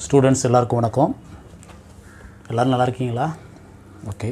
Students எல்லாருக்கும் வணக்கம். எல்லோரும் நல்லா இருக்கீங்களா? Okay.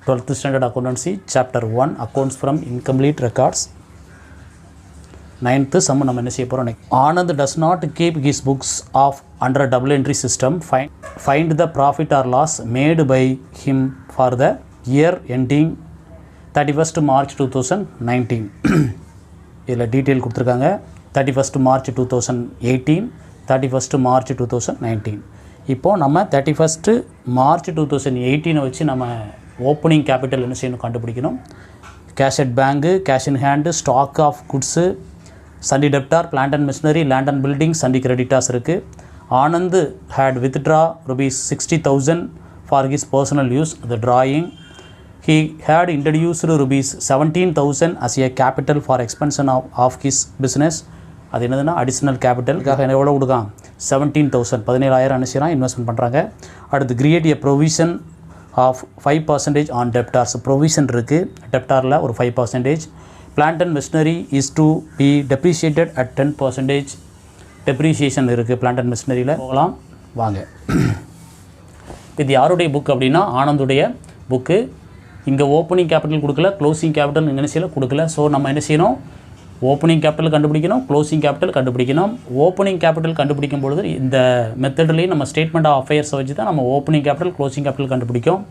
12th standard accountancy chapter 1 accounts from incomplete records 9th sum நம்ம என்ன செய்ய போகிறோம். Anand does not keep his books of under double entry system. Find the profit or loss made by him for the year ending 31st March 2019. இதில் detail கொடுத்துருக்காங்க. 31st March 2018, 31st March 2019. இப்போது நம்ம 31st March 2018 வச்சு நம்ம opening capital என்ன செய்யணும் கண்டுபிடிக்கணும். Cash at bank, cash in hand, stock of goods, sundry debtor, plant and machinery, land and building, sundry creditors இருக்குது. Anand had withdraw ₹60,000 for his personal use, the drawing. He had introduced ₹17,000 as a capital for expansion of his business. அது என்னதுன்னா additional கேபிட்டலுக்காக எவ்வளோ கொடுக்கான்? 17,000 17,000 அனுப்பிச்சிடான் investment பண்ணுறாங்க. அடுத்து create a provision of 5% on debtors. Provision இருக்குது டெப்டாரில் ஒரு 5%. Plant and machinery is to be depreciated at 10%. Depreciation இருக்குது plant and மிஷினரியில். போகலாம் வாங்க. இது யாருடைய புக் அப்படின்னா ஆனந்துடைய புக்கு. இங்கே ஓப்பனிங் கேபிட்டல் கொடுக்கல, க்ளோசிங் கேபிட்டல் என்ன செய்யல கொடுக்கல. ஸோ நம்ம என்ன செய்யணும்? ஓப்பனிங் கேபிட்டல் கண்டுபிடிக்கணும், க்ளோசிங் கேபிட்டல் கண்டுபிடிக்கணும். ஓப்பனிங் கேபிட்டல் கண்டுபிடிக்கும் பொழுது இந்த மெத்தட்லேயும் நம்ம ஸ்டேட்மெண்ட் ஆஃப் அஃபேர்ஸை வச்சு தான் நம்ம ஓப்பனிங் கேபிட்டல் க்ளோசிங் கேபிட்டல் கண்டுபிடிக்கும்.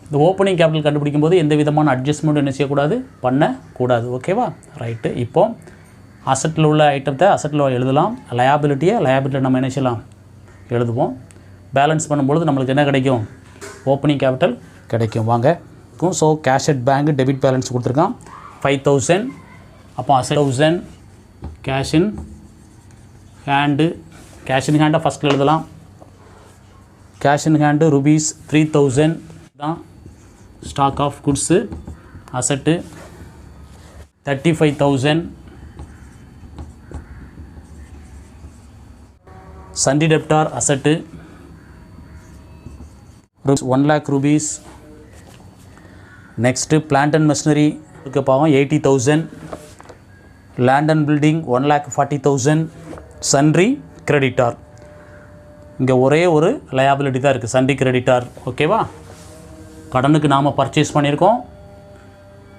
இந்த ஓப்பனிங் கேபிட்டல் கண்டுபிடிக்கும் போது எந்த விதமான அட்ஜஸ்ட்மெண்ட்டும் என்ன செய்யக்கூடாது, பண்ணக்கூடாது. ஓகேவா? ரைட்டு. இப்போது அசட்டில் உள்ள ஐட்டத்தை அசட்டில் எழுதலாம். லயாபிலிட்டியை நம்ம என்ன செய்யலாம் எழுதுவோம். பேலன்ஸ் பண்ணும்பொழுது நம்மளுக்கு என்ன கிடைக்கும்? ஓப்பனிங் கேபிட்டல் கிடைக்கும். வாங்க. So cash at bank debit balance கொடுத்துருக்கான் 5,000. அப்போ அசட் 1000. கேஷ் இன் ஹேண்டை ஃபஸ்ட்டில் எழுதலாம். கேஷ் இன் ஹேண்டு ₹3,000 தான். ஸ்டாக் ஆஃப் குட்ஸு அசட்டு 35,000. சண்டி டெப்டார் அசட்டு ₹1,00,000. நெக்ஸ்ட்டு பிளான்ட் அண்ட் மிஷினரி இருக்க பாவம் 80,000. Land and building 1,40,000. Sundry creditor இங்கே ஒரே ஒரு லயாபிலிட்டி தான் இருக்குது, சன்ரி கிரெடிட்டார். ஓகேவா? கடனுக்கு நாம் பர்ச்சேஸ் பண்ணியிருக்கோம்.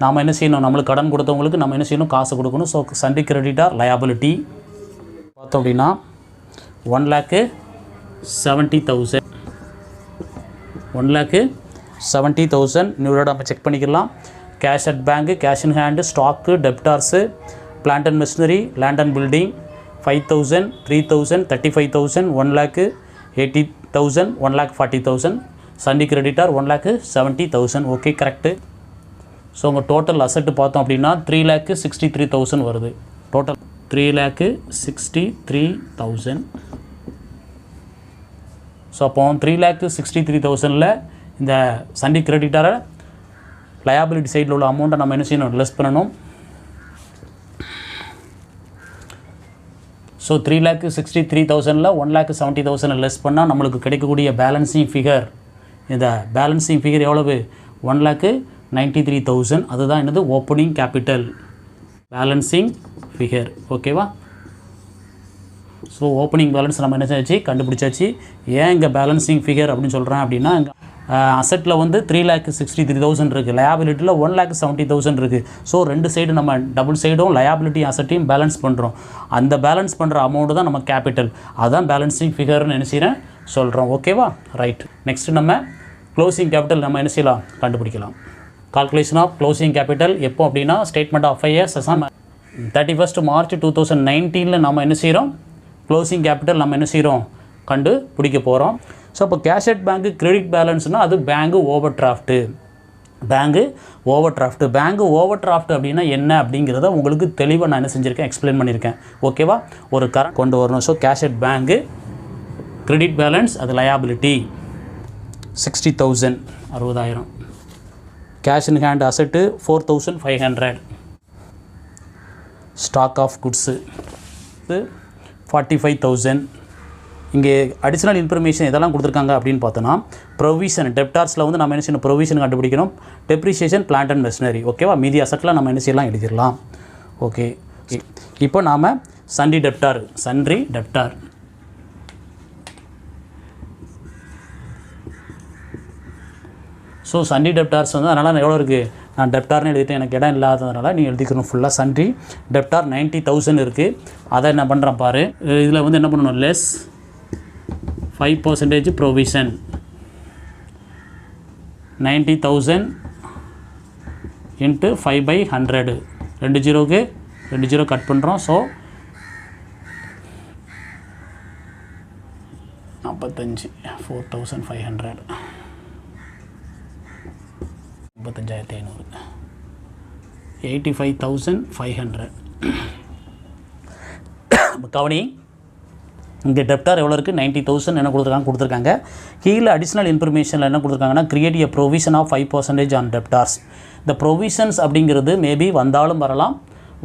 நாம் என்ன செய்யணும்? நம்மளுக்கு கடன் கொடுத்தவங்களுக்கு நம்ம என்ன செய்யணும்? காசு கொடுக்கணும். ஸோ சன்ரி கிரெடிட்டார் லயாபிலிட்டி பார்த்தோம் அப்படின்னா 1,70,000. 1,70,000 இன்னொரு நம்ம செக் பண்ணிக்கலாம். Cash at bank, cash in hand, stock, debtors, plant and machinery, land and building 5,000, 3,000, 35,000, 1,80,000, 1,40,000. Sundry creditor 1,70,000. Okay, correct. So உங்கள் டோட்டல் அசட்டு பார்த்தோம் அப்படின்னா 3,63,000 வருது. டோட்டல் 3,63,000. ஸோ அப்போ 3,63,000ல் இந்த சண்டி கிரெடிட்டாரை லயாபிலிட்டி சைடில் உள்ள அமௌண்ட்டை நம்ம என்ன செய்யணும்? லெஸ் பண்ணணும். ஸோ 3,63,000ல் 1,70,000 லெஸ் பண்ணால் நம்மளுக்கு கிடைக்கக்கூடிய பேலன்சிங் ஃபிகர், இந்த பேலன்சிங் ஃபிகர் எவ்வளவு? 1,93,000. அதுதான் என்னது? Opening capital balancing figure. ஓகேவா? ஸோ ஓப்பனிங் பேலன்ஸ் நம்ம என்ன செஞ்சாச்சு? கண்டுபிடிச்சாச்சு. ஏன் இங்கே பேலன்சிங் ஃபிகர் அப்படின்னு சொல்கிறேன் அப்படின்னா, இங்கே அசட்டில் 3,63,000 இருக்குது, லயாபிலிட்டியில் 1,70,000 இருக்குது. ஸோ ரெண்டு சைடு நம்ம டபுள் சைடும் லயாபிலிட்டி அசட்டையும் பேலன்ஸ் பண்ணுறோம். அந்த பேலன்ஸ் பண்ணுற அமௌண்ட்டு தான் நம்ம கேபிட்டல். அதுதான் பேலன்சிங் ஃபிகர்னு என்ன செய்கிறேன் சொல்கிறோம். ஓகேவா? ரைட். நெக்ஸ்ட்டு நம்ம க்ளோசிங் கேபிட்டல் நம்ம என்ன செய்யலாம் கண்டுபிடிக்கலாம். கால்குலேஷன் ஆஃப் க்ளோசிங் கேபிட்டல் எப்போ அப்படின்னா statement of affairs 31st March 2019 நம்ம என்ன செய்கிறோம்? க்ளோசிங் கேபிட்டல் நம்ம என்ன செய்கிறோம் கண்டுபிடிக்க போகிறோம். ஸோ அப்போ கேஷ் அட் பேங்க்கு கிரெடிட் பேலன்ஸ்னால் அது bank over drought. Bank over draft அப்படின்னா என்ன அப்படிங்கிறத உங்களுக்கு தெளிவாக நான் என்ன செஞ்சுருக்கேன்? எக்ஸ்பிளைன் பண்ணியிருக்கேன். ஓகேவா? ஒரு கரண்ட் கொண்டு வரணும். So cash at bank credit balance அது liability 60,000 60,000. Cash in hand asset 4,500. Stock of goods 45,000. இங்கே அடிஷ்னல் இன்ஃபர்மேஷன் எதெல்லாம் கொடுத்துருக்காங்க அப்படின்னு பார்த்தோன்னா, ப்ரொவிஷன் டெப்டார்ஸில் வந்து நம்ம என்ன செய்யணும்? ப்ரொவிஷன் கண்டுபிடிக்கணும். Depreciation plant and machinery. ஓகேவா? மீதி அசட்டில் நம்ம என்ன செய்யலாம்? எழுதிடலாம். ஓகே. இப்போ நாம் sundry debtor. So sundry debtors வந்து அதனால் எவ்வளோ இருக்குது, நான் டெப்டார்னு எழுதிட்டேன், எனக்கு இடம் இல்லாததுனால நீ எழுதிக்கணும் ஃபுல்லாக. sundry debtor 90,000 இருக்குது. அதை என்ன பண்ணுறேன் பாரு, இதில் வந்து என்ன பண்ணணும், less 5% provision 90,000 into 5/100, 2 ஜீரோக்கு 2 ஜீரோ கட் பண்ணுறோம். ஸோ 45 4,500 35,500 85,500. கவனி, இங்கே டெப்டார் எவ்வளோ இருக்குது, 90,000 என்ன கொடுத்துருக்காங்க. கீழே அடிஷ்னல் இன்ஃபர்மேஷனில் என்ன கொடுத்துருக்காங்கன்னா, create a provision of 5% on debtors. இந்த ப்ரொவிஷன்ஸ் அப்படிங்கிறது மேபி வந்தாலும் வரலாம்,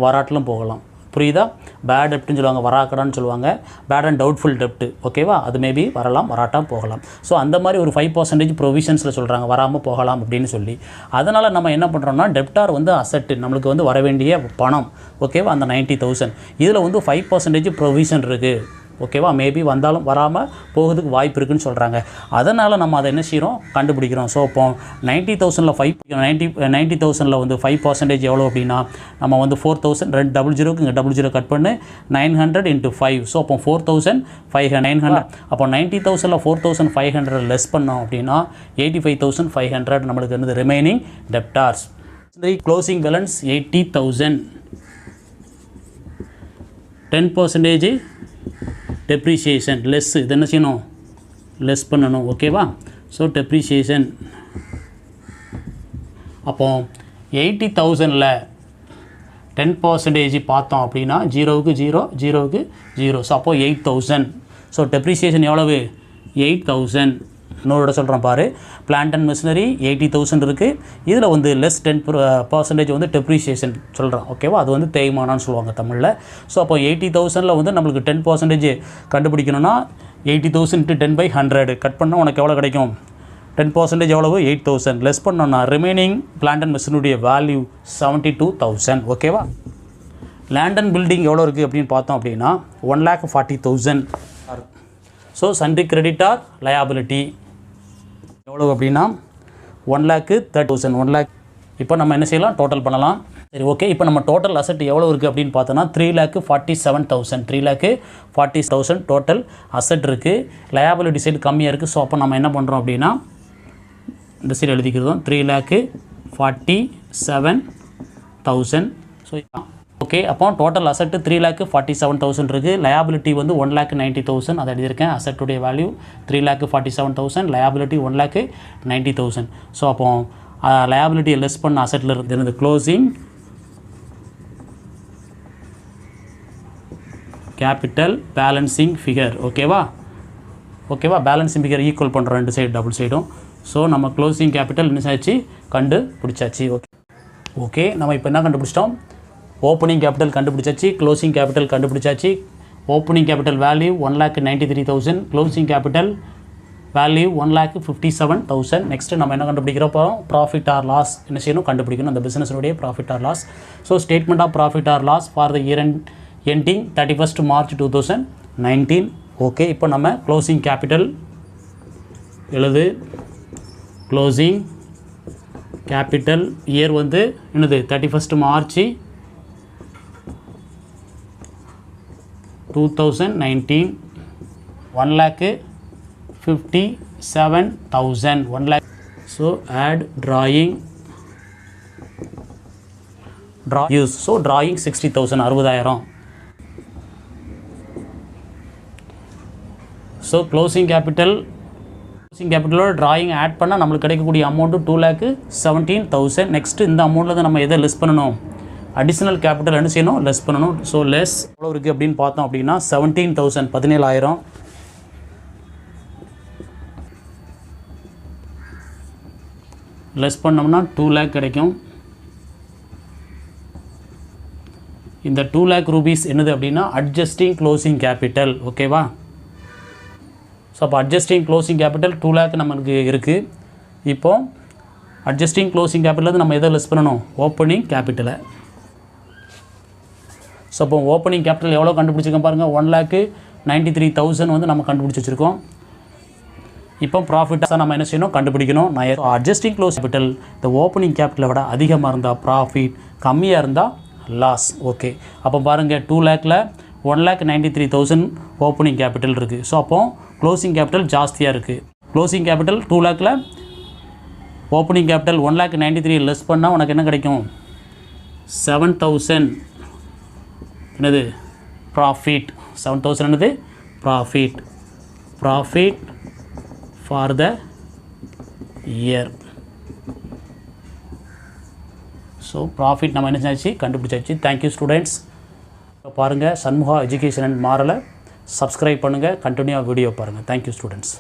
வராட்டிலும் போகலாம். புரியுதா? பேட் டெப்ட்னு சொல்லுவாங்க, வராக்கடான்னு சொல்லுவாங்க, பேட் அண்ட் டவுட்ஃபுல் டெப்ட். ஓகேவா? அது மேபி வரலாம், வராட்டால் போகலாம். ஸோ அந்த மாதிரி ஒரு 5% ப்ரொவிஷன்ஸில் சொல்கிறாங்க, வராமல் போகலாம் அப்படின்னு சொல்லி. அதனால் நம்ம என்ன பண்ணுறோம்னா, டெப்டார் வந்து அசெட்டு, நம்மளுக்கு வந்து வர வேண்டிய பணம். ஓகேவா? அந்த 90,000 இதில் வந்து 5% ப்ரொவிஷன் இருக்குது. ஓகேவா? மேபி வந்தாலும் வராமல் போகிறதுக்கு வாய்ப்பு இருக்குதுன்னு சொல்கிறாங்க. அதனால் நம்ம அதை என்ன செய்கிறோம், கண்டுபிடிக்கிறோம். ஸோ இப்போ 90,000 வந்து 5% எவ்வளோ அப்படின்னா, நம்ம வந்து 4,000 2 டபுள் ஜீரோக்கு இங்கே டபுள் ஜீரோ கட் பண்ணு 900 × 5. ஸோ அப்போ 4,500. அப்போ 90,000 4,500 லெஸ் பண்ணோம் அப்படின்னா 85,500 நம்மளுக்கு வந்து remaining debtors. Closing balance 80,000, 10% depreciation less, இது என்ன செய்யணும், லெஸ் பண்ணணும். ஓகேவா? So depreciation. அப்போ 80,000ல் 10% பார்த்தோம் அப்படின்னா ஜீரோவுக்கு 0. ஸோ அப்போது 8,000. ஸோ depreciation எவ்வளவு, 8,000. இன்னொரு சொல்கிறேன் பாரு, பிளான்ட் அண்ட் மிஷினரி 80,000 இருக்குது. இதில் வந்து லெஸ் 10% வந்து டெப்ரிசியேஷன் சொல்கிறோம். ஓகேவா? அது வந்து தேய்மானான்னு சொல்லுவாங்க தமிழில். ஸோ அப்போ 80,000ல் வந்து நம்மளுக்கு 10% கண்டுபிடிக்கணும்னா 80,000 × 10/100 கட் பண்ணால் உனக்கு எவ்வளோ கிடைக்கும், 10% எவ்வளவு, 8,000. லெஸ் பண்ணோன்னா ரிமைனிங் பிளான்ட் அண்ட் மிஷினரியுடைய வேல்யூ 72,000. ஓகேவா? லேண்ட் அண்ட் பில்டிங் எவ்வளோ இருக்குது அப்படின்னு பார்த்தோம் அப்படின்னா 1,40,000. ஸோ சன்ட்ரி கிரெடிட்டார் லயபிலிட்டி எவ்வளோ அப்படின்னா 1,30,000. 1 lakh. இப்போ நம்ம என்ன செய்யலாம், டோட்டல் பண்ணலாம். சரி, ஓகே. இப்போ நம்ம டோட்டல் அசெட் எவ்வளோ இருக்குது அப்படின்னு பார்த்தோன்னா 3,47,000. 3,40,000 டோட்டல் அசெட் இருக்குது. லயபிலிட்டி சைடு கம்மியாக இருக்குது. ஸோ அப்போ நம்ம என்ன பண்ணுறோம் அப்படின்னா இந்த சைடு எழுதிக்கிறோம் 3,47,000. ஸோ ஓகே, அப்போ டோட்டல் அசெட்டு 3,47,000 இருக்குது. லயபிலிட்டி வந்து 1,90,000. அதை எழுதியிருக்கேன். அசெட்டுடைய வேல்யூ 3,47,000, லயபிலிட்டி 1,90,000. ஸோ அப்போ லயபிலிட்டியை லெஸ் பண்ண அசெட்டில் இருந்து க்ளோசிங் கேபிட்டல் பேலன்சிங் ஃபிகர். ஓகேவா? பேலன்சிங் ஃபிகர் ஈக்குவல் பண்ணுறோம் ரெண்டு சைடு, டபுள் சைடும். ஸோ நம்ம க்ளோசிங் கேபிட்டல் என்ன ஆச்சு, கண்டுபிடிச்சாச்சு. ஓகே, நம்ம இப்போ என்ன கண்டுபிடிச்சிட்டோம், ஓப்பனிங் கேபிட்டல் கண்டுபிடிச்சாச்சு, க்ளோசிங் கேபிட்டல் கண்டுபிடிச்சாச்சு. Opening capital value 1,93,000, closing capital value 1,57,000. Next நம்ம என்ன கண்டுபிடிக்கிறோம், ப்ராஃபிட் ஆர் லாஸ் என்ன செய்யணும், கண்டுபிடிக்கணும் அந்த பிஸ்னஸுடைய profit or loss. So statement of profit or loss for the year ending 31st March 2019. Okay, இப்போ நம்ம க்ளோசிங் கேபிட்டல் எழுது. க்ளோசிங் கேபிட்டல் இயர் வந்து என்னது 31st March 2019. 1,57,000. 1 lakh. So add drawing use. So drawing 60,000, 60,000. So closing capital drawing add பண்ணால் நம்மளுக்கு கிடைக்கக்கூடிய amount 2,17,000. Next இந்த அமௌண்ட்டில் நம்ம எதை லெஸ் பண்ணணும், அடிஷ்னல் கேபிட்டல் என்ன செய்யணும், லெஸ் பண்ணணும். ஸோ லெஸ் எவ்வளோ இருக்குது அப்படின்னு பார்த்தோம் அப்படின்னா 17,000, 17,000. லெஸ் பண்ணோம்னா 2 lakh கிடைக்கும். இந்த 2 lakh rupees என்னது அப்படின்னா அட்ஜஸ்டிங் க்ளோசிங் கேபிட்டல். ஓகேவா? ஸோ அப்போ அட்ஜஸ்டிங் க்ளோசிங் கேபிட்டல் 2 lakh நமக்கு இருக்குது. இப்போது அட்ஜஸ்டிங் க்ளோசிங் கேபிட்டல் நம்ம எதை லெஸ் பண்ணணும், ஓப்பனிங் கேபிட்டலை. ஸோ அப்போ ஓப்பனிங் கேபிட்டல் எவ்வளோ கண்டுபிடிச்சிருக்கோம் பாருங்கள், 1,93,000 வந்து நம்ம கண்டுபிடிச்சி வச்சுருக்கோம். இப்போ ப்ராஃபிட் தான் நம்ம என்ன செய்யணும், கண்டுபிடிக்கணும். நான் அட்ஜஸ்டிங் க்ளோஸ் கேபிட்டல் இந்த ஓப்பனிங் கேபிட்டலை விட அதிகமாக இருந்தால் ப்ராஃபிட், கம்மியாக இருந்தால் லாஸ். ஓகே, அப்போ பாருங்கள் 2 lakhல 1,93,000 ஓப்பனிங் கேபிட்டல் இருக்குது. ஸோ அப்போ க்ளோசிங் கேபிட்டல் ஜாஸ்தியாக இருக்குது. க்ளோசிங் கேபிட்டல் 2 lakhல ஓப்பனிங் கேபிட்டல் 1,93,000 லெஸ் பண்ணால் உனக்கு என்ன கிடைக்கும், 7,000 என்னது ப்ராஃபிட். 7,000 என்னது profit. Profit for the year. So profit நம்ம என்ன செஞ்சாச்சு, கண்டுபிடிச்சாச்சு. Thank you students. பாருங்கள் சண்முகா எஜுகேஷன் அண்ட் மாரலை சப்ஸ்கிரைப் பண்ணுங்கள், கண்டினியூவாக வீடியோ பாருங்கள். Thank you students.